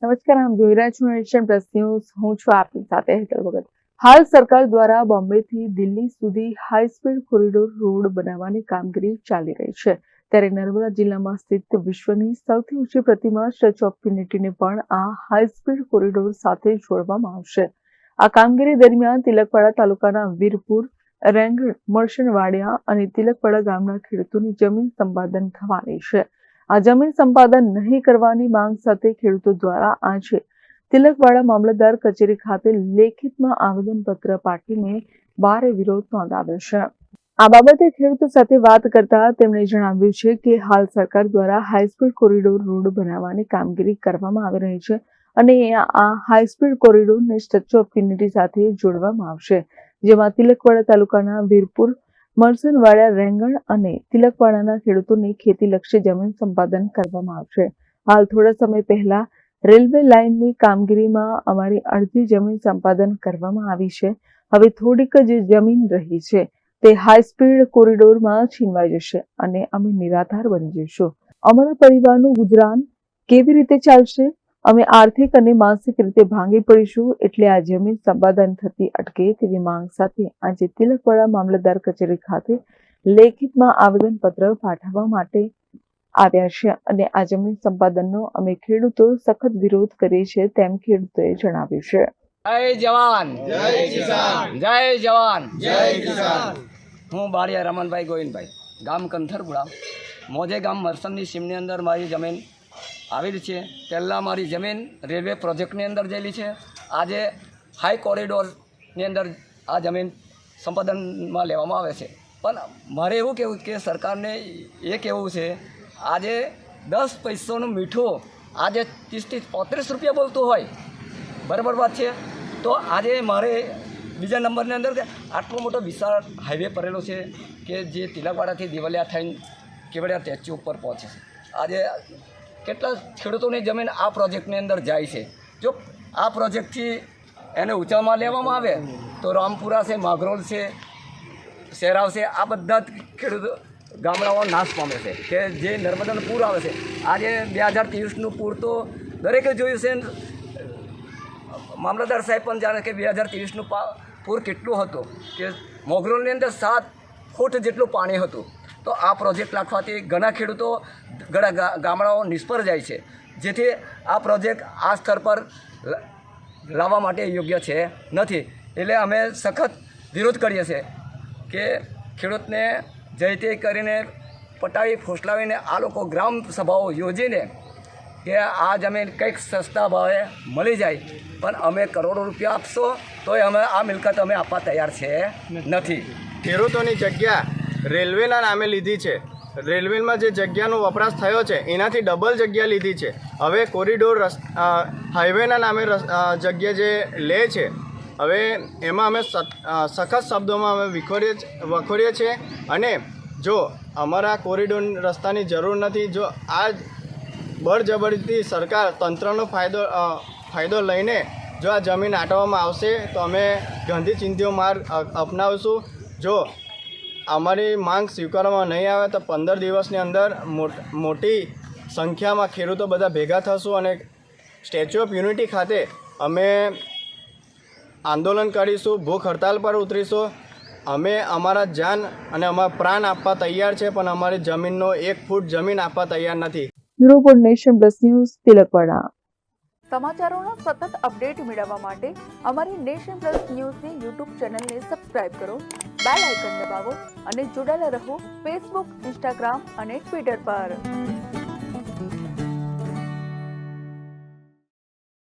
નમસ્કાર, આમ જોઈ રહ્યા છો નેશન પ્લસ ન્યૂઝ. હું છું આપની સાથે હેતલ ભગત. હાલ સરકાર દ્વારા બોમ્બેથી દિલ્હી સુધી હાઈ સ્પીડ કોરિડોર રોડ બનાવવાની કામગીરી ચાલી રહી છે. ત્યારે નર્મદા જિલ્લામાં સ્થિત વિશ્વની સૌથી ઊંચી પ્રતિમા સ્ટેચ્યુ ઓફ યુનિટીને પણ આ હાઈ સ્પીડ કોરિડોર સાથે જોડવામાં આવશે. આ કામગીરી દરમિયાન તિલકવાડા તાલુકાના વીરપુર, રેંગણ, મરશનવાડિયા અને તિલકવાડા ગામના ખેડૂતોની જમીન સંપાદન થવાની છે. આ જમીન સંપાદન નહીં કરવાની માંગ સાથે ખેડૂતો દ્વારા આજે તિલકવાડા મામલતદાર કચેરી ખાતે લેખિતમાં આવેદનપત્ર પાઠવીને ભારે વિરોધ નોંધાવ્યો છે. આ બાબતે ખેડૂતો સાથે વાત કરતા તેમણે જણાવ્યું છે કે હાલ સરકાર દ્વારા હાઈસ્પીડ કોરિડોર રોડ બનાવવાની કામગીરી કરવામાં આવી રહી છે અને આ હાઈસ્પીડ કોરિડોરને સ્ટેચ્યુ ઓફ યુનિટી સાથે જોડવામાં આવશે, જેમાં તિલકવાડા તાલુકાના વીરપુર, મરસનવાડિયા, રેંગણ અને તિલકવાડાના ખેડૂતોની ખેતીલક્ષી જમીન સંપાદન કરવામાં આવશે. હાલ થોડા સમય પહેલા રેલવે લાઇનની કામગીરીમાં અમારી અડધી જમીન સંપાદન કરવામાં આવી છે. હવે થોડીક જ જમીન રહી છે તે હાઈ સ્પીડ કોરિડોરમાં છીનવાઈ જશે અને અમે નિરાધાર બની જઈશું. અમારા પરિવારનું ગુજરાન કેવી રીતે ચાલશે? અમે આર્થિક અને માનસિક રીતે ભાંગી પડીશું. એટલે આ જમીન સંપાદન થતી અટકે તેવી માંગ સાથે આજે તિલકવાડા મામલતદાર કચેરી ખાતે લેખિતમાં આવેદનપત્ર પાઠવવા માટે આવ્યા છે અને આ જમીન સંપાદનનો અમે ખેડૂતો સખત વિરોધ કરીએ છીએ તેમ ખેડૂતોએ જણાવ્યું છે. જય જવાન, જય કિસાન, જય જવાન, જય કિસાન. હું બારિયા રમણભાઈ ગોવિંદભાઈ, ગામ કંથરપુરા, મોજે ગામ મરસનની સીમની અંદર મારી જમીન આવેલી છે. પહેલાં મારી જમીન રેલવે પ્રોજેક્ટની અંદર ગયેલી છે. આજે હાઈ કોરિડોરની અંદર આ જમીન સંપાદનમાં લેવામાં આવે છે. પણ મારે એવું કહેવું કે સરકારને એ કહેવું છે, આજે 10 પૈસાનું મીઠું આજે 30-35 રૂપિયા બોલતું હોય, બરાબર વાત છે. તો આજે મારે બીજા નંબરની અંદર આટલો મોટો વિશાળ હાઈવે પડેલો છે કે જે તિલકવાડાથી દિવાલિયા થઈને કેવડિયા સ્ટેચ્યુ ઉપર પહોંચે છે. આજે કેટલા ખેડૂતોની જમીન આ પ્રોજેક્ટની અંદર જાય છે. જો આ પ્રોજેક્ટથી એને ઊંચામાં લેવામાં આવે તો રામપુરા છે, માગરોલ છે, શેરાવ છે, આ બધા જ ખેડૂતો ગામડાઓ નાશ પામે છે કે જે નર્મદાનું પૂર આવે છે. આજે 2023નું પૂર તો દરેકે જોયું છે. મામલતદાર સાહેબ પણ જાણે કે 2023નું પૂર કેટલું હતું કે મોગરોલની અંદર 7 ફૂટ જેટલું પાણી હતું. તો આ પ્રોજેક્ટ નાખવાથી ઘણા ખેડૂતો ઘણા ગામડાઓ નિષ્ફળ જાય છે, જેથી આ પ્રોજેક્ટ આ સ્તર પર લાવવા માટે યોગ્ય છે નથી. એટલે અમે સખત વિરોધ કરીએ છીએ કે ખેડૂતને જઈ તે કરીને પટાવી ફોસલાવીને આ લોકો ગ્રામ સભાઓ યોજીને કે આ જમીન કંઈક સસ્તા ભાવે મળી જાય. પણ અમે કરોડો રૂપિયા આપશો તોય અમે આ મિલકત અમે આપવા તૈયાર છે નથી. ખેડૂતોની જગ્યા રેલવેના નામે લીધી છે. રેલવેમાં જે જગ્યાનો વપરાશ થયો છે એનાથી ડબલ જગ્યા લીધી છે. હવે કોરિડોર હાઈવેના નામે જગ્યા જે લે છે, હવે એમાં અમે સખત શબ્દોમાં અમે વખોડીએ છીએ. અને જો અમારા કોરિડોર રસ્તાની જરૂર નથી, જો આ બળજબરીથી સરકાર તંત્રનો ફાયદો લઈને જો આ જમીન આંટવામાં આવશે તો અમે ગાંધી ચિંધ્યો માર્ગ અપનાવશું. જો અમારી માંગ સ્વીકારવામાં નહીં આવે તો 15 દિવસની અંદર મોટી સંખ્યામાં ખેડૂતો બધા ભેગા થશું અને સ્ટેચ્યુ ઓફ યુનિટી ખાતે અમે આંદોલન કરીશું, ભૂખ હડતાલ પર ઉતરીશું. અમે અમારા જાન અને અમારા પ્રાણ આપવા તૈયાર છે, પણ અમારી જમીનનો 1 ફૂટ જમીન આપવા તૈયાર નથી. Bureau for Nation Plus News, Tilakwada. સમાચારોના સતત અપડેટ મેળવવા માટે અમારી નેશન પ્લસ ન્યૂઝની યુટ્યુબ ચેનલને સબસ્ક્રાઇબ કરો, બેલ આઇકન દબાવો અને જોડાયેલા રહો ફેસબુક, ઇન્સ્ટાગ્રામ અને ટ્વિટર પર.